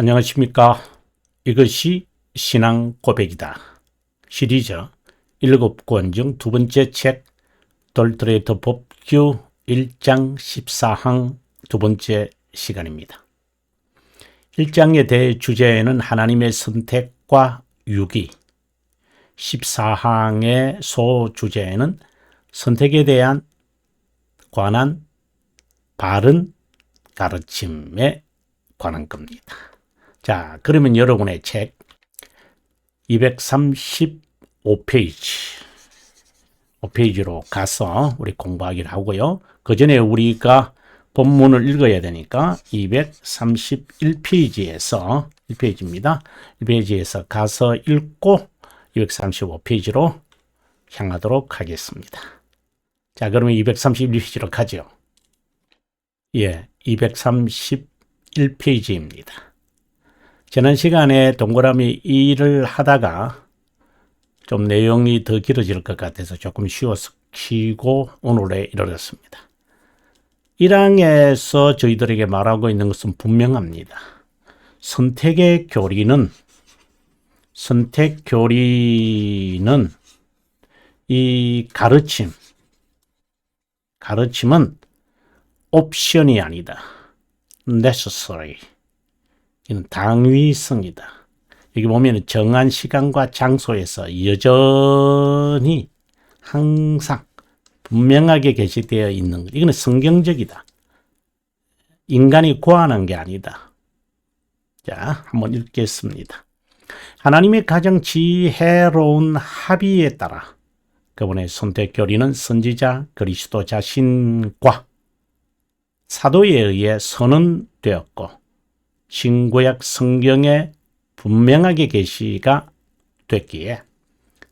안녕하십니까. 이것이 신앙 고백이다. 시리즈 7권 중 두 번째 책 돌트레이터 법규 1장 14항 두 번째 시간입니다. 1장의 대주제는 하나님의 선택과 유기, 14항의 소주제는 선택에 대한 관한 바른 가르침에 관한 겁니다. 자, 그러면 여러분의 책 235페이지로 가서 우리 공부하기를 하고요. 그 전에 우리가 본문을 읽어야 되니까 231페이지에서 1페이지입니다. 1페이지에서 가서 읽고 235페이지로 향하도록 하겠습니다. 자, 그러면 231페이지로 가죠. 예, 231페이지입니다. 지난 시간에 동그라미 2를 하다가 좀 내용이 더 길어질 것 같아서 조금 쉬고 오늘에 이르렀습니다. 1항에서 저희들에게 말하고 있는 것은 분명합니다. 선택 교리는 이 가르침은 옵션이 아니다. necessary. 이는 당위성이다. 여기 보면 정한 시간과 장소에서 여전히 항상 분명하게 게시되어 있는 것. 이거는 성경적이다. 인간이 고안한 게 아니다. 자, 한번 읽겠습니다. 하나님의 가장 지혜로운 합의에 따라 그분의 선택 교리는 선지자 그리스도 자신과 사도에 의해 선언되었고 신구약 성경에 분명하게 계시가 됐기에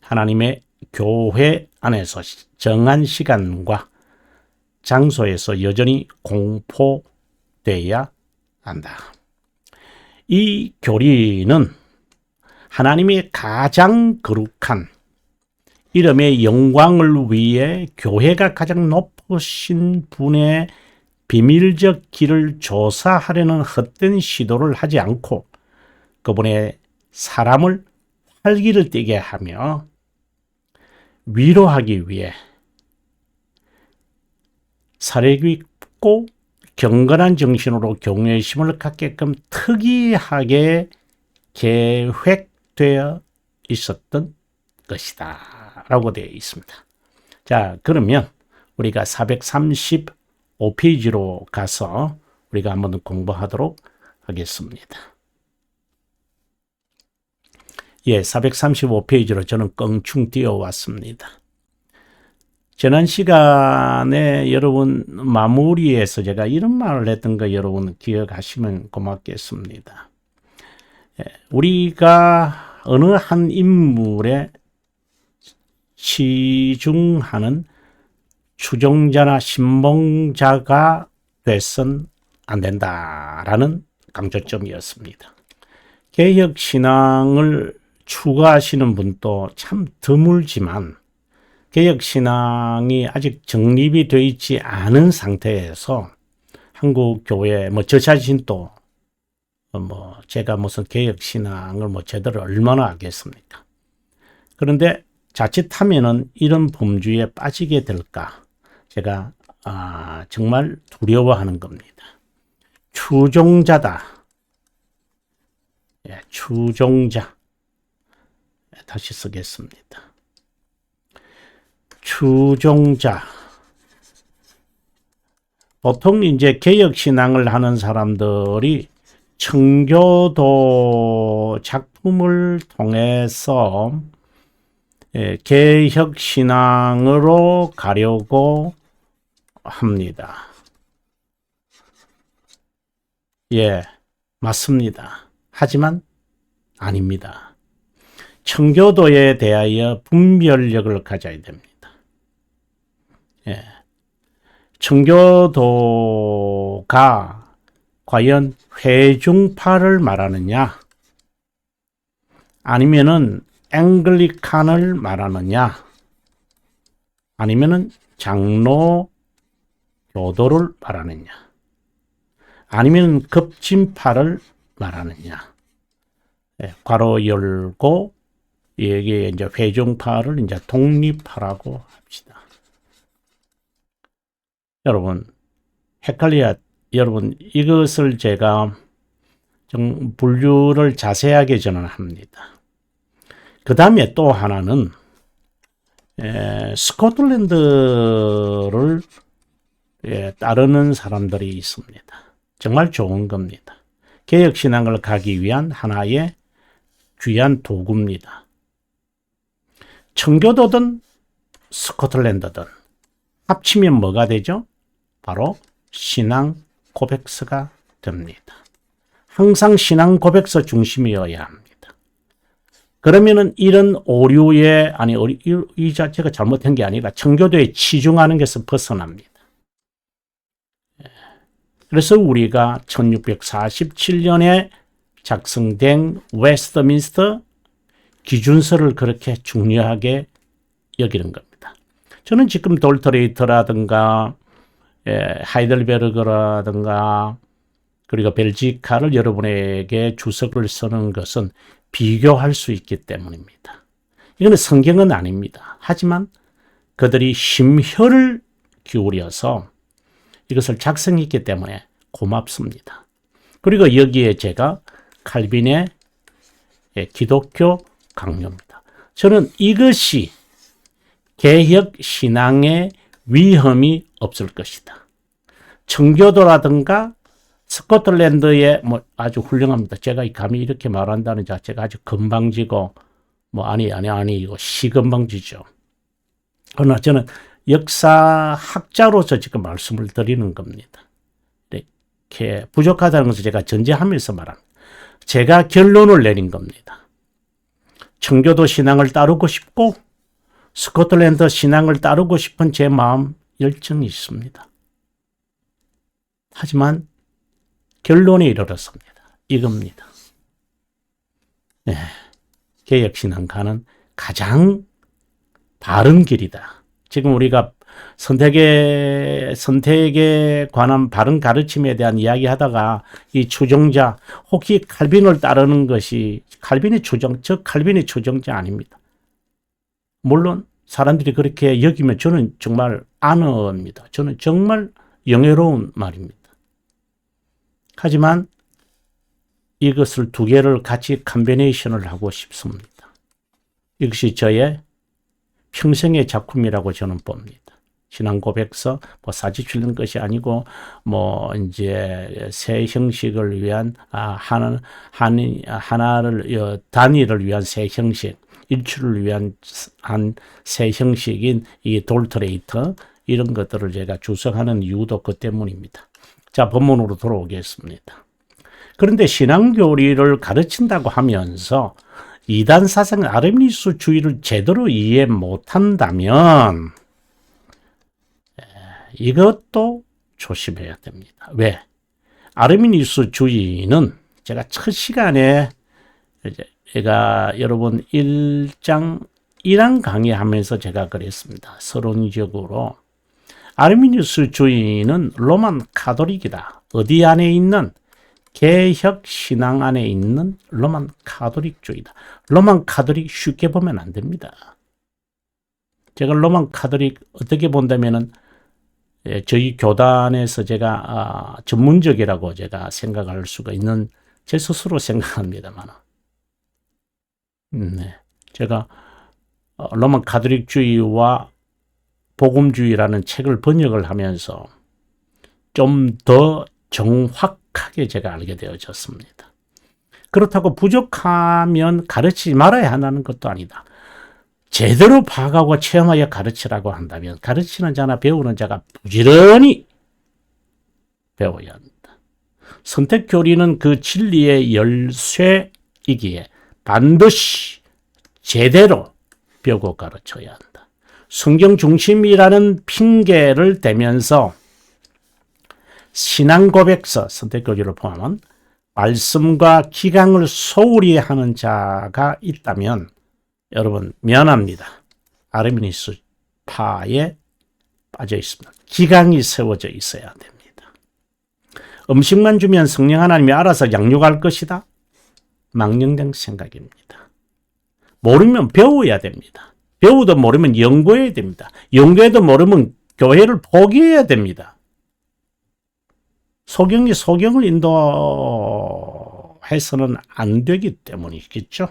하나님의 교회 안에서 정한 시간과 장소에서 여전히 공포되어야 한다. 이 교리는 하나님의 가장 거룩한 이름의 영광을 위해 교회가 가장 높으신 분의 비밀적 길을 조사하려는 헛된 시도를 하지 않고 그분의 사람을 활기를 띠게 하며 위로하기 위해 사려 깊고 경건한 정신으로 경외심을 갖게끔 특이하게 계획되어 있었던 것이다 라고 되어 있습니다. 자, 그러면 우리가 435페이지로 가서 우리가 한번 더 공부하도록 하겠습니다. 예, 435페이지로 저는 껑충 뛰어왔습니다. 지난 시간에 여러분 마무리에서 제가 이런 말을 했던 거 여러분 기억하시면 고맙겠습니다. 우리가 어느 한 인물에 치중하는 추종자나 신봉자가 돼선 안 된다라는 강조점이었습니다. 개혁신앙을 추구하시는 분도 참 드물지만 개혁신앙이 아직 정립이 되어 있지 않은 상태에서 한국 교회 저 자신도 제가 무슨 개혁신앙을 제대로 얼마나 알겠습니까? 그런데 자칫하면은 이런 범주에 빠지게 될까 제가 정말 두려워하는 겁니다. 추종자다. 예, 추종자. 다시 쓰겠습니다. 추종자. 보통 이제 개혁신앙을 하는 사람들이 청교도 작품을 통해서 개혁신앙으로 가려고 합니다. 예, 맞습니다. 하지만 아닙니다. 청교도에 대하여 분별력을 가져야 됩니다. 예. 청교도가 과연 회중파를 말하느냐 아니면은 앵글리칸을 말하느냐 아니면은 장로 교도를 말하느냐 아니면 급진파를 말하느냐. 괄호 열고 여기에 이제 회중파를 이제 독립파라고 합시다. 여러분 헷갈려야 여러분 이것을 제가 좀 분류를 자세하게 저는 합니다. 그 다음에 또 하나는 스코틀랜드를 따르는 사람들이 있습니다. 정말 좋은 겁니다. 개혁신앙을 가기 위한 하나의 귀한 도구입니다. 청교도든 스코틀랜드든 합치면 뭐가 되죠? 바로 신앙 고백서가 됩니다. 항상 신앙 고백서 중심이어야 합니다. 그러면은 이런 오류의 이 자체가 잘못된 게 아니라 청교도에 치중하는 것에서 벗어납니다. 그래서 우리가 1647년에 작성된 웨스트민스터 기준서를 그렇게 중요하게 여기는 겁니다. 저는 지금 돌터레이터라든가 하이델베르그라든가 그리고 벨지카를 여러분에게 주석을 쓰는 것은 비교할 수 있기 때문입니다. 이거는 성경은 아닙니다. 하지만 그들이 심혈을 기울여서 이것을 작성했기 때문에 고맙습니다. 그리고 여기에 제가 칼빈의 기독교 강요입니다. 저는 이것이 개혁 신앙의 위험이 없을 것이다. 청교도라든가 스코틀랜드의 아주 훌륭합니다. 제가 감히 이렇게 말한다는 자체가 아주 건방지고 이거 시건방지죠. 그러나 저는 역사학자로서 지금 말씀을 드리는 겁니다. 이렇게 부족하다는 것을 제가 전제하면서 말합니다. 제가 결론을 내린 겁니다. 청교도 신앙을 따르고 싶고 스코틀랜드 신앙을 따르고 싶은 제 마음 열정이 있습니다. 하지만 결론에 이르렀습니다. 이겁니다. 개혁신앙 가는 가장 바른 길이다. 지금 우리가 선택에 관한 바른 가르침에 대한 이야기 하다가 이 추종자, 혹시 칼빈을 따르는 것이 칼빈의 추종자 아닙니다. 물론 사람들이 그렇게 여기면 저는 정말 안어입니다. 저는 정말 영예로운 말입니다. 하지만 이것을 두 개를 같이 컨비네이션을 하고 싶습니다. 이것이 저의 평생의 작품이라고 저는 봅니다. 신앙 고백서 사지 출는 것이 아니고 이제 새 형식을 위한 단위를 위한 새 형식, 일출을 위한 새 형식인 이 돌터레이터 이런 것들을 제가 주석하는 이유도 그 때문입니다. 자, 본문으로 돌아오겠습니다. 그런데 신앙교리를 가르친다고 하면서 이단 사상 아르미니스주의를 제대로 이해 못한다면 이것도 조심해야 됩니다. 왜? 아르미니스주의는 제가 첫 시간에 제가 여러분 1장 1안 강의하면서 제가 그랬습니다. 서론적으로 아르미니스주의는 로만 카톨릭이다. 어디 안에 있는 개혁 신앙 안에 있는 로만 카톨릭주의다. 로만 카톨릭 쉽게 보면 안 됩니다. 제가 로만 카톨릭 어떻게 본다면은 저희 교단에서 제가 전문적이라고 제가 생각할 수가 있는 제 스스로 생각합니다만, 제가 로만 카톨릭주의와 복음주의라는 책을 번역을 하면서 좀 더 정확하게 제가 알게 되어졌습니다. 그렇다고 부족하면 가르치지 말아야 한다는 것도 아니다. 제대로 파악하고 체험하여 가르치라고 한다면 가르치는 자나 배우는 자가 부지런히 배워야 합니다. 선택교리는 그 진리의 열쇠이기에 반드시 제대로 배우고 가르쳐야 한다. 성경 중심이라는 핑계를 대면서 신앙 고백서, 선택교리를 포함한 말씀과 기강을 소홀히 하는 자가 있다면 여러분 미안합니다. 아르미니스 파에 빠져 있습니다. 기강이 세워져 있어야 됩니다. 음식만 주면 성령 하나님이 알아서 양육할 것이다. 망령된 생각입니다. 모르면 배워야 됩니다. 배우도 모르면 연구해야 됩니다. 연구해도 모르면 교회를 포기해야 됩니다. 소경이 소경을 인도해서는 안 되기 때문이겠죠.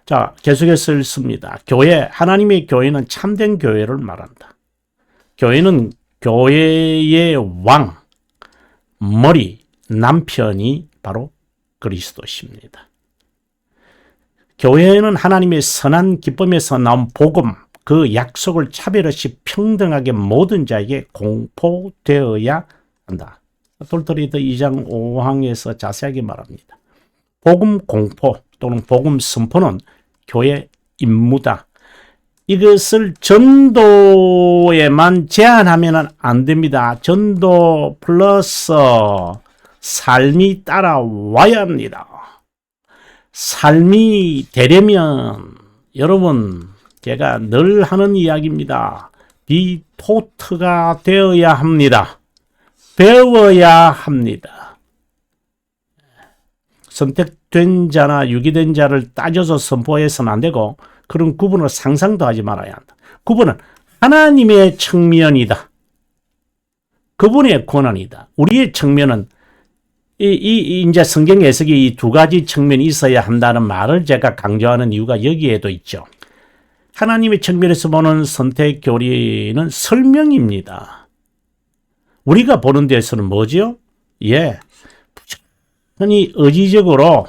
자, 계속해서 읽습니다. 교회, 하나님의 교회는 참된 교회를 말한다. 교회는 교회의 왕, 머리, 남편이 바로 그리스도십니다. 교회는 하나님의 선한 기쁨에서 나온 복음, 그 약속을 차별 없이 평등하게 모든 자에게 공포되어야 한다. 돌토리더 2장 5항에서 자세하게 말합니다. 복음 공포 또는 복음 선포는 교회 임무다. 이것을 전도에만 제한하면 안 됩니다. 전도 플러스 삶이 따라와야 합니다. 삶이 되려면 여러분, 제가 늘 하는 이야기입니다. 비토트가 되어야 합니다. 배워야 합니다. 선택된 자나 유기된 자를 따져서 선포해서는 안 되고 그런 구분을 상상도 하지 말아야 한다. 구분은 하나님의 측면이다. 그분의 권한이다. 우리의 측면은 이제 성경 해석이 이 두 가지 측면이 있어야 한다는 말을 제가 강조하는 이유가 여기에도 있죠. 하나님의 측면에서 보는 선택 교리는 설명입니다. 우리가 보는 데서는 뭐죠? 예, 부지런히 의지적으로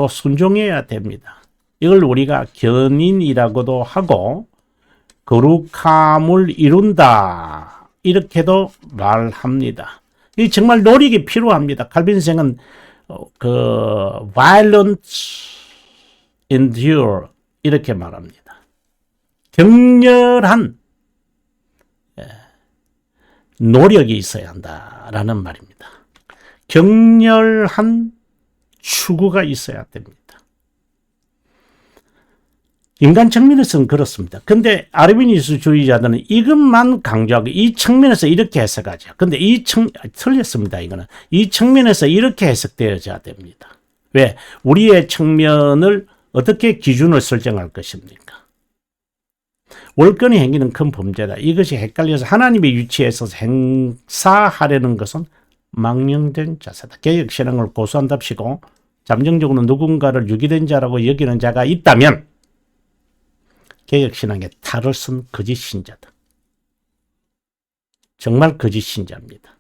순종해야 됩니다. 이걸 우리가 견인이라고도 하고 거룩함을 이룬다 이렇게도 말합니다. 이 정말 노력이 필요합니다. 칼빈생은 violence endure 이렇게 말합니다. 격렬한 노력이 있어야 한다라는 말입니다. 격렬한 추구가 있어야 됩니다. 인간 측면에서는 그렇습니다. 근데 아르미니스주의자들은 이것만 강조하고 이 측면에서 이렇게 해석하죠. 근데 틀렸습니다. 이거는. 이 측면에서 이렇게 해석되어야 됩니다. 왜? 우리의 측면을 어떻게 기준을 설정할 것입니까? 월권의 행위는 큰 범죄다. 이것이 헷갈려서 하나님의 위치에서 행사하려는 것은 망령된 자세다. 개혁신앙을 고수한답시고 잠정적으로 누군가를 유기된 자라고 여기는 자가 있다면 개혁신앙에 탈을 쓴 거짓 신자다. 정말 거짓 신자입니다.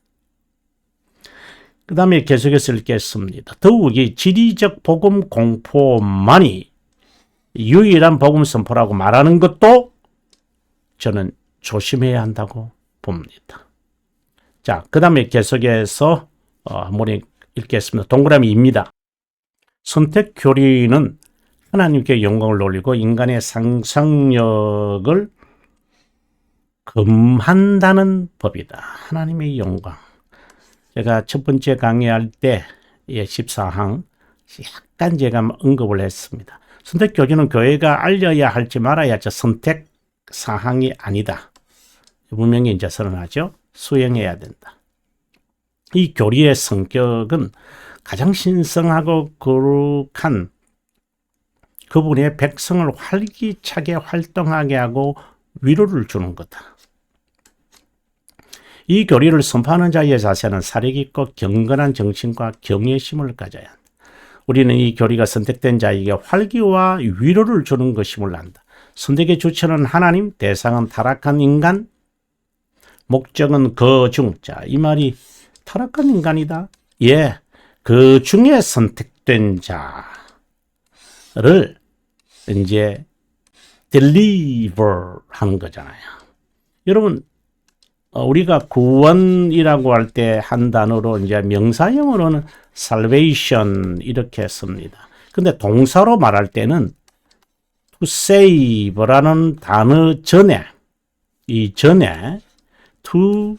그 다음에 계속해서 읽겠습니다. 더욱이 지리적 복음 공포만이 유일한 복음 선포라고 말하는 것도 저는 조심해야 한다고 봅니다. 자, 그 다음에 계속해서 한번 읽겠습니다. 동그라미입니다. 선택 교리는 하나님께 영광을 돌리고 인간의 상상력을 금한다는 법이다. 하나님의 영광. 제가 첫 번째 강의할 때 14항 약간 제가 언급을 했습니다. 선택 교리는 교회가 알려야 할지 말아야 할지 선택 사항이 아니다. 분명히 이제 선언하죠. 수행해야 된다. 이 교리의 성격은 가장 신성하고 거룩한 그분의 백성을 활기차게 활동하게 하고 위로를 주는 거다. 이 교리를 선포하는 자의 자세는 사려깊고 경건한 정신과 경외심을 가져야 한다. 우리는 이 교리가 선택된 자에게 활기와 위로를 주는 것임을 안다. 선택의 주체는 하나님, 대상은 타락한 인간, 목적은 그 중. 자, 이 말이 타락한 인간이다. 예, 그 중에 선택된 자를 이제 deliver 하는 거잖아요. 여러분, 우리가 구원이라고 할 때 한 단어로 이제 명사형으로는 salvation 이렇게 씁니다. 근데 동사로 말할 때는 to save라는 단어 전에 이 전에 to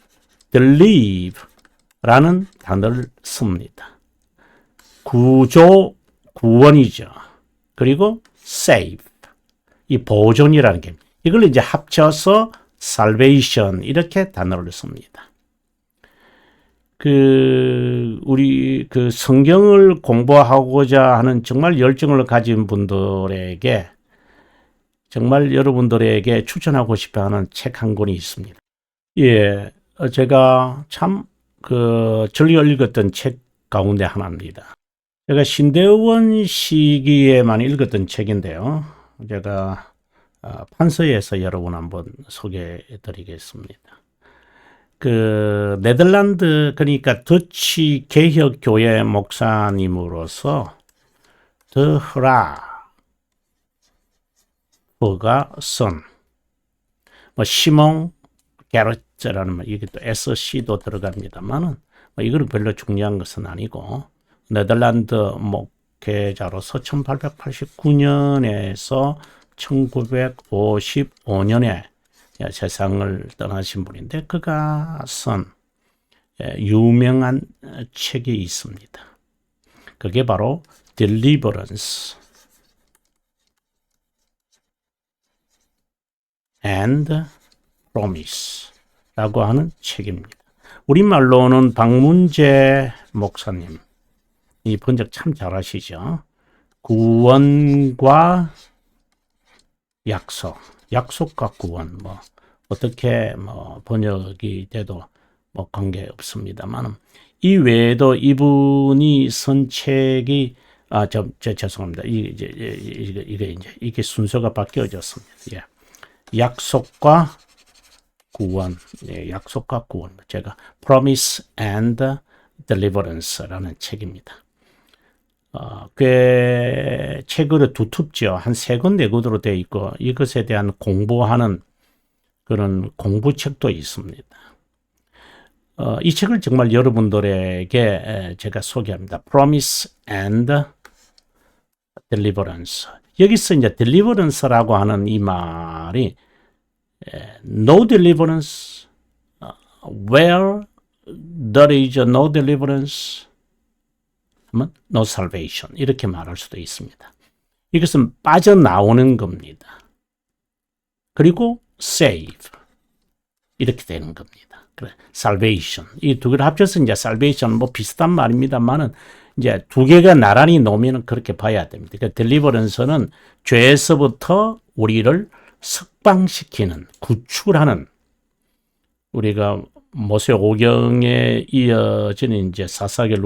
delive라는 단어를 씁니다. 구원이죠. 그리고 save 이 보존이라는 게 이걸 이제 합쳐서 salvation 이렇게 단어를 씁니다. 우리 성경을 공부하고자 하는 정말 열정을 가진 분들에게 정말 여러분들에게 추천하고 싶어 하는 책 한 권이 있습니다. 예, 제가 참 즐겨 읽었던 책 가운데 하나입니다. 제가 신대원 시기에만 읽었던 책인데요. 제가 판서에서 여러분 한번 소개해 드리겠습니다. 네덜란드, 그러니까 더치 개혁교회 목사님으로서 더흐라 버가 선, 시몬 게르츠라는 이게 또 SC도 들어갑니다만은 이거는 별로 중요한 것은 아니고 네덜란드 목회자로서 1889년에서 1955년에 세상을 떠나신 분인데 그가 쓴 유명한 책이 있습니다. 그게 바로 Deliverance and Promise라고 하는 책입니다. 우리말로는 박문재 목사님, 이 번역 참 잘하시죠. 구원과 약속, 약속과 구원, 어떻게 번역이 돼도 관계 없습니다만, 이 외에도 이분이 쓴 책이 죄송합니다. 이게 순서가 바뀌어졌습니다. 예. 약속과 구원, 약속과 구원. 제가 Promise and Deliverance라는 책입니다. 꽤 책으로 두텁죠. 한 3권, 4권으로 되어 있고 이것에 대한 공부하는 그런 공부책도 있습니다. 이 책을 정말 여러분들에게 제가 소개합니다. Promise and Deliverance. 여기서 이제 Deliverance라고 하는 이 말이 No deliverance, where there is no deliverance, no salvation 이렇게 말할 수도 있습니다. 이것은 빠져나오는 겁니다. 그리고 save 이렇게 되는 겁니다. 그래, salvation 이 두 개를 합쳐서 이제 salvation 비슷한 말입니다만은 이제 두 개가 나란히 놓으면 그렇게 봐야 됩니다. 그러니까 deliverance는 죄에서부터 우리를 석방시키는, 구출하는, 우리가 모세오경에 이어지는 이제 사사겔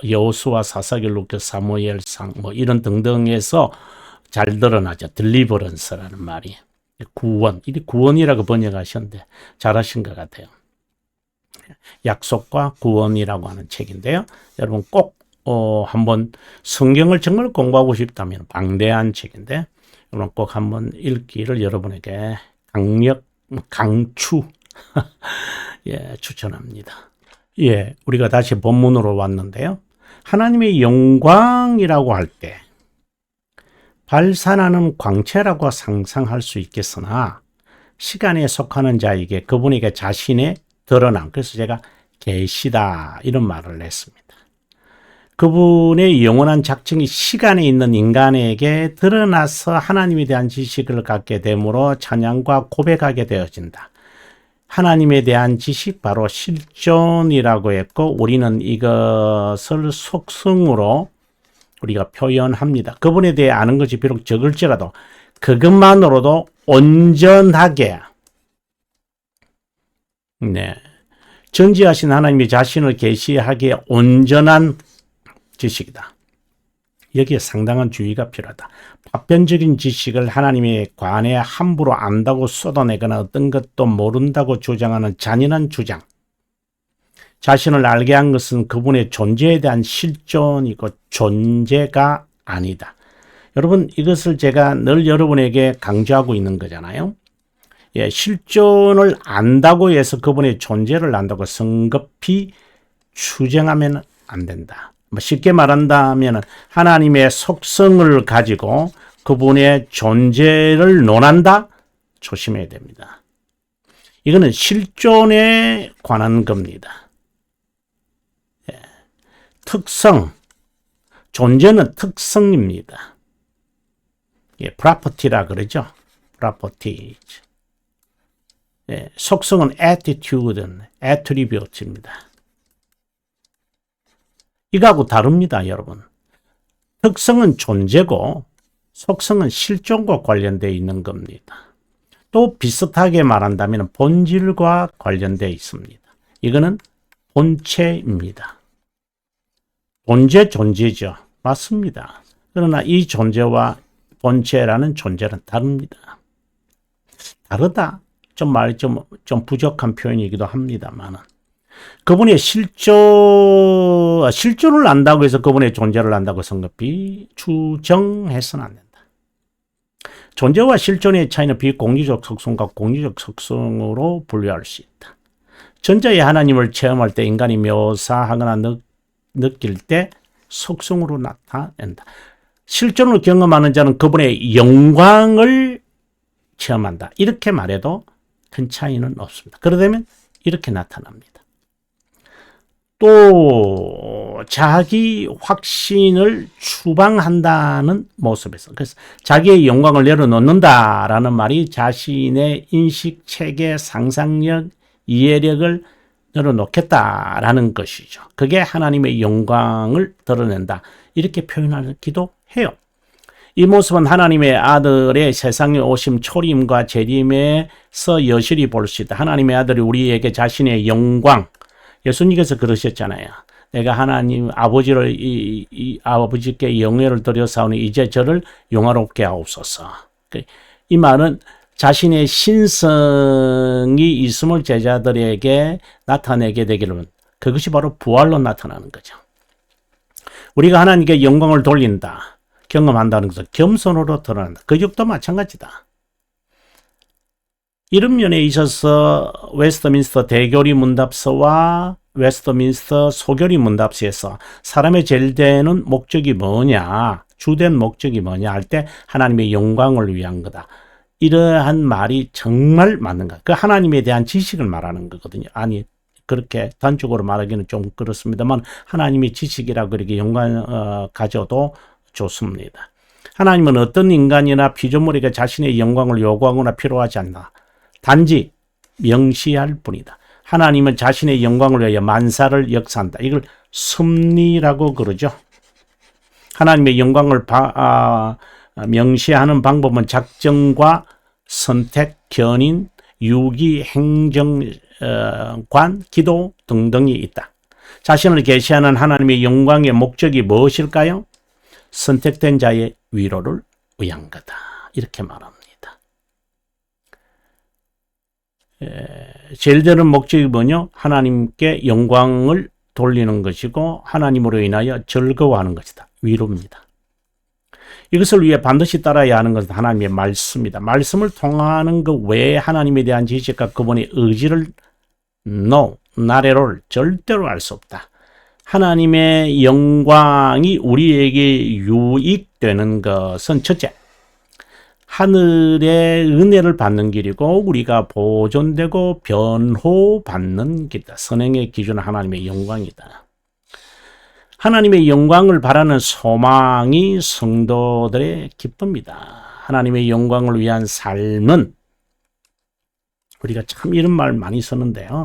여호수아, 사사겔 사무엘상 이런 등등에서 잘 드러나죠. 딜리버런스라는 말이 구원, 이게 구원이라고 번역하셨는데 잘하신 것 같아요. 약속과 구원이라고 하는 책인데요. 여러분 꼭 한번 성경을 정말 공부하고 싶다면 방대한 책인데 여러분 꼭 한번 읽기를 여러분에게 강추 추천합니다. 우리가 다시 본문으로 왔는데요. 하나님의 영광이라고 할 때 발산하는 광채라고 상상할 수 있겠으나 시간에 속하는 자에게 그분에게 자신의 드러남, 그래서 제가 계시다 이런 말을 했습니다. 그분의 영원한 작정이 시간에 있는 인간에게 드러나서 하나님에 대한 지식을 갖게 되므로 찬양과 고백하게 되어진다. 하나님에 대한 지식 바로 실존이라고 했고 우리는 이것을 속성으로 우리가 표현합니다. 그분에 대해 아는 것이 비록 적을지라도 그것만으로도 온전하게 전지하신 하나님이 자신을 계시하기에 온전한 지식이다. 여기에 상당한 주의가 필요하다. 파편적인 지식을 하나님에 관해 함부로 안다고 쏟아내거나 어떤 것도 모른다고 주장하는 잔인한 주장. 자신을 알게 한 것은 그분의 존재에 대한 실존이고 존재가 아니다. 여러분 이것을 제가 늘 여러분에게 강조하고 있는 거잖아요. 실존을 안다고 해서 그분의 존재를 안다고 성급히 추정하면 안 된다. 쉽게 말한다면 하나님의 속성을 가지고 그분의 존재를 논한다? 조심해야 됩니다. 이거는 실존에 관한 겁니다. 특성, 존재는 특성입니다. property라 그러죠. property. 예, 속성은 attitude, attribute입니다. 이거하고 다릅니다, 여러분. 특성은 존재고 속성은 실존과 관련되어 있는 겁니다. 또 비슷하게 말한다면 본질과 관련되어 있습니다. 이거는 본체입니다. 존재죠. 맞습니다. 그러나 이 존재와 본체라는 존재는 다릅니다. 다르다. 좀 부족한 표현이기도 합니다만, 그분의 실존을 안다고 해서 그분의 존재를 안다고 성급히 추정해서는 안 된다. 존재와 실존의 차이는 비공리적 속성과 공리적 속성으로 분류할 수 있다. 전자의 하나님을 체험할 때 인간이 묘사하거나 느낄 때 속성으로 나타낸다. 실존을 경험하는 자는 그분의 영광을 체험한다. 이렇게 말해도 큰 차이는 없습니다. 그러다면 이렇게 나타납니다. 또 자기 확신을 추방한다는 모습에서, 그래서 자기의 영광을 내려놓는다라는 말이 자신의 인식, 체계, 상상력, 이해력을 내려놓겠다라는 것이죠. 그게 하나님의 영광을 드러낸다. 이렇게 표현하기도 해요. 이 모습은 하나님의 아들의 세상에 오심, 초림과 재림에서 여실히 볼 수 있다. 하나님의 아들이 우리에게 자신의 영광, 예수님께서 그러셨잖아요. 내가 하나님 아버지를 이 아버지께 영예를 드려사오니 이제 저를 영화롭게 하옵소서. 이 말은 자신의 신성이 있음을 제자들에게 나타내게 되기를, 그것이 바로 부활로 나타나는 거죠. 우리가 하나님께 영광을 돌린다, 경험한다는 것은 겸손으로 드러난다. 그 역도 마찬가지다. 이런 면에 있어서 웨스트민스터 대교리 문답서와 웨스트민스터 소교리 문답서에서 사람의 제일 되는 목적이 뭐냐, 주된 목적이 뭐냐 할 때 하나님의 영광을 위한 거다. 이러한 말이 정말 맞는가? 그 하나님에 대한 지식을 말하는 거거든요. 아니, 그렇게 단적으로 말하기는 좀 그렇습니다만 하나님의 지식이라고 그렇게 영광 가져도 좋습니다. 하나님은 어떤 인간이나 피조물에게 자신의 영광을 요구하거나 필요하지 않나. 단지 명시할 뿐이다. 하나님은 자신의 영광을 위하여 만사를 역사한다. 이걸 섭리라고 그러죠. 하나님의 영광을 명시하는 방법은 작정과 선택, 견인, 유기, 행정관, 기도 등등이 있다. 자신을 계시하는 하나님의 영광의 목적이 무엇일까요? 선택된 자의 위로를 위한 거다. 이렇게 말합니다. 제일 되는 목적이 뭐냐? 하나님께 영광을 돌리는 것이고 하나님으로 인하여 즐거워하는 것이다. 위로입니다. 이것을 위해 반드시 따라야 하는 것은 하나님의 말씀이다. 말씀을 통하는 그 외에 하나님에 대한 지식과 그분의 의지를 not at all, 절대로 알 수 없다. 하나님의 영광이 우리에게 유익되는 것은 첫째, 하늘의 은혜를 받는 길이고 우리가 보존되고 변호받는 길이다. 선행의 기준은 하나님의 영광이다. 하나님의 영광을 바라는 소망이 성도들의 기쁨이다. 하나님의 영광을 위한 삶은, 우리가 참 이런 말 많이 쓰는데요.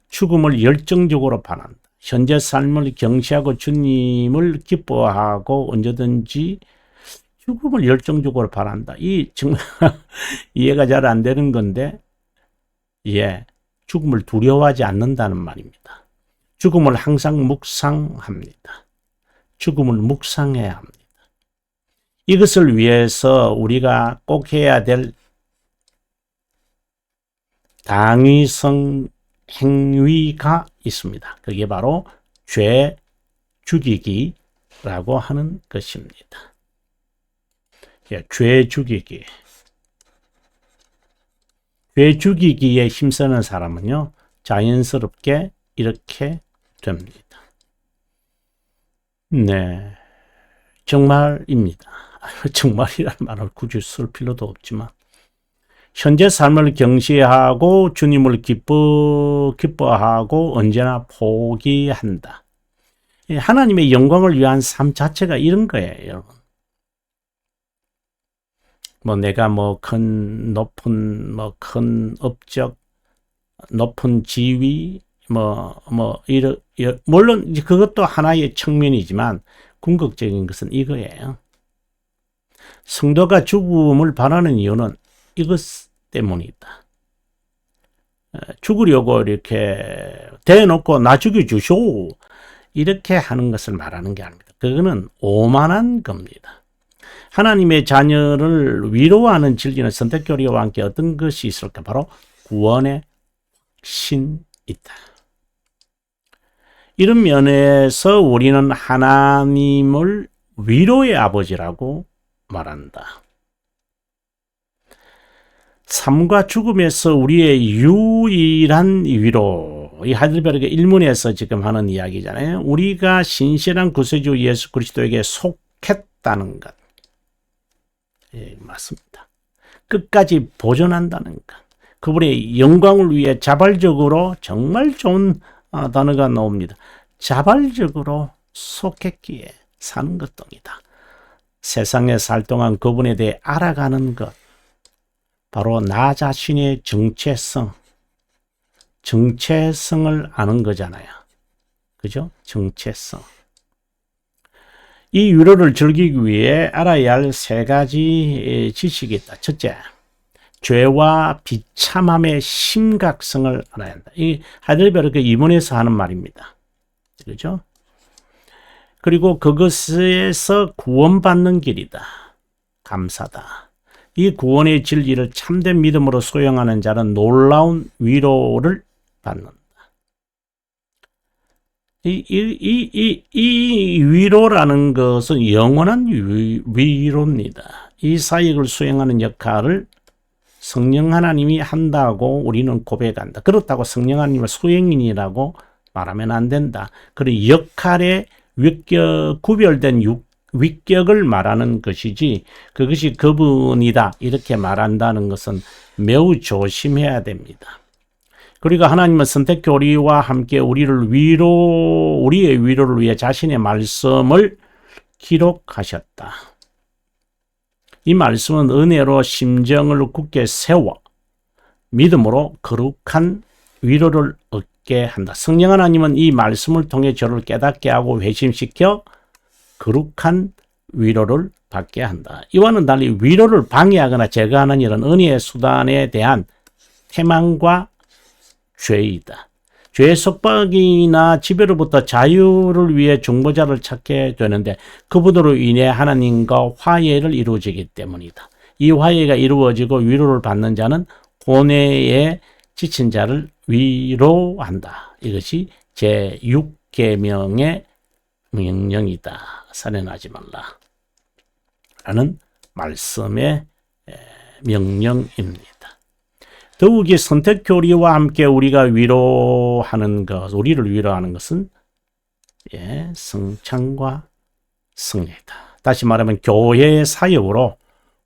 죽음을 열정적으로 바란다. 현재 삶을 경시하고 주님을 기뻐하고 언제든지 죽음을 열정적으로 바란다. 이 정말 이해가 잘 안 되는 건데, 죽음을 두려워하지 않는다는 말입니다. 죽음을 항상 묵상합니다. 죽음을 묵상해야 합니다. 이것을 위해서 우리가 꼭 해야 될 당위성 행위가 있습니다. 그게 바로 죄 죽이기라고 하는 것입니다. 죄 죽이기. 죄 죽이기에 힘쓰는 사람은요, 자연스럽게 이렇게 됩니다. 네, 정말입니다. 정말이라는 말을 굳이 쓸 필요도 없지만, 현재 삶을 경시하고 주님을 기뻐하고 언제나 포기한다. 하나님의 영광을 위한 삶 자체가 이런 거예요, 여러분. 내가 큰 업적, 높은 지위, 물론 그것도 하나의 측면이지만 궁극적인 것은 이거예요. 성도가 죽음을 바라는 이유는 이것 때문이다. 죽으려고 이렇게 대놓고 나 죽여주쇼 이렇게 하는 것을 말하는 게 아닙니다. 그거는 오만한 겁니다. 하나님의 자녀를 위로하는 진리는 선택교리와 함께 어떤 것이 있을까? 바로 구원의 확신이다. 이런 면에서 우리는 하나님을 위로의 아버지라고 말한다. 삶과 죽음에서 우리의 유일한 위로, 이 하이델베르그 일문에서 지금 하는 이야기잖아요. 우리가 신실한 구세주 예수 그리스도에게 속했다는 것. 예, 맞습니다. 끝까지 보존한다는 것. 그분의 영광을 위해 자발적으로, 정말 좋은 단어가 나옵니다. 자발적으로 속했기에 사는 것입니다. 세상에 살 동안 그분에 대해 알아가는 것. 바로 나 자신의 정체성을 아는 거잖아요. 그죠? 정체성. 이 위로를 즐기기 위해 알아야 할 세 가지 지식이 있다. 첫째, 죄와 비참함의 심각성을 알아야 한다. 이 하이델베르크 이문에서 하는 말입니다. 그죠? 그리고 그것에서 구원받는 길이다. 감사다. 이 구원의 진리를 참된 믿음으로 소용하는 자는 놀라운 위로를 받는다. 이 위로라는 것은 영원한 위로입니다. 이 사역을 수행하는 역할을 성령 하나님이 한다고 우리는 고백한다. 그렇다고 성령 하나님을 수행인이라고 말하면 안 된다. 그리고 역할의 구별된 위격을 말하는 것이지 그것이 그분이다 이렇게 말한다는 것은 매우 조심해야 됩니다. 그리고 하나님은 선택교리와 함께 우리의 위로를 위해 자신의 말씀을 기록하셨다. 이 말씀은 은혜로 심정을 굳게 세워 믿음으로 거룩한 위로를 얻게 한다. 성령 하나님은 이 말씀을 통해 저를 깨닫게 하고 회심시켜 거룩한 위로를 받게 한다. 이와는 달리 위로를 방해하거나 제거하는 일은 은혜의 수단에 대한 태만과 죄이다. 죄의 속박이나 지배로부터 자유를 위해 중보자를 찾게 되는데 그분으로 인해 하나님과 화해를 이루어지기 때문이다. 이 화해가 이루어지고 위로를 받는 자는 고뇌에 지친 자를 위로한다. 이것이 제6계명의 명령이다. 살인하지 말라. 라는 말씀의 명령입니다. 더욱이 선택교리와 함께 우리를 위로하는 것은 성찬과 승리다. 다시 말하면 교회의 사역으로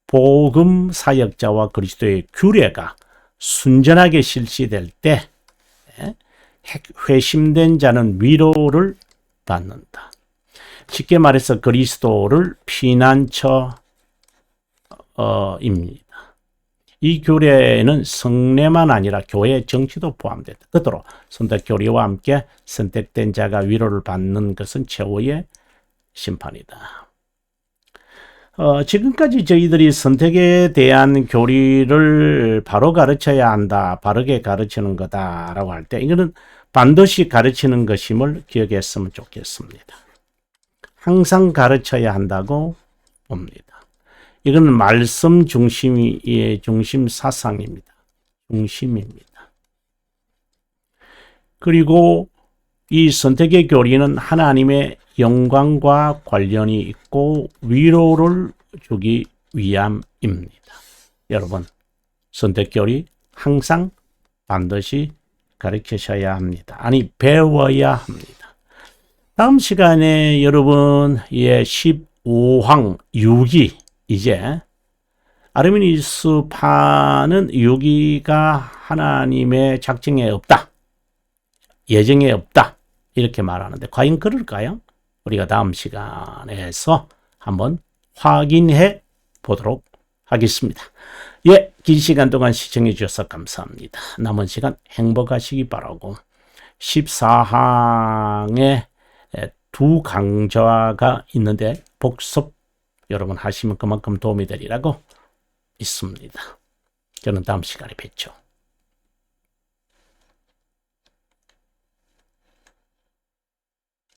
복음 사역자와 그리스도의 규례가 순전하게 실시될 때 회심된 자는 위로를 받는다. 쉽게 말해서 그리스도를 피난처입니다. 이 규례에는 성례만 아니라 교회의 정치도 포함된다. 그토록 선택교리와 함께 선택된 자가 위로를 받는 것은 최후의 심판이다. 지금까지 저희들이 선택에 대한 교리를 바로 가르쳐야 한다. 바르게 가르치는 거다라고 할 때 이거는 반드시 가르치는 것임을 기억했으면 좋겠습니다. 항상 가르쳐야 한다고 봅니다. 이거는 말씀 중심의 중심 사상입니다. 중심입니다. 그리고 이 선택의 교리는 하나님의 영광과 관련이 있고 위로를 주기 위함입니다. 여러분, 선택교리 항상 반드시 가르치셔야 합니다. 아니, 배워야 합니다. 다음 시간에 여러분, 15황 6기 이제 아르미니스파는 6기가 하나님의 작정에 없다. 예정에 없다. 이렇게 말하는데 과연 그럴까요? 우리가 다음 시간에서 한번 확인해 보도록 하겠습니다. 예. 긴 시간 동안 시청해 주셔서 감사합니다. 남은 시간 행복하시기 바라고 14항에 두 강좌가 있는데 복습 여러분 하시면 그만큼 도움이 되리라고 있습니다. 저는 다음 시간에 뵙죠.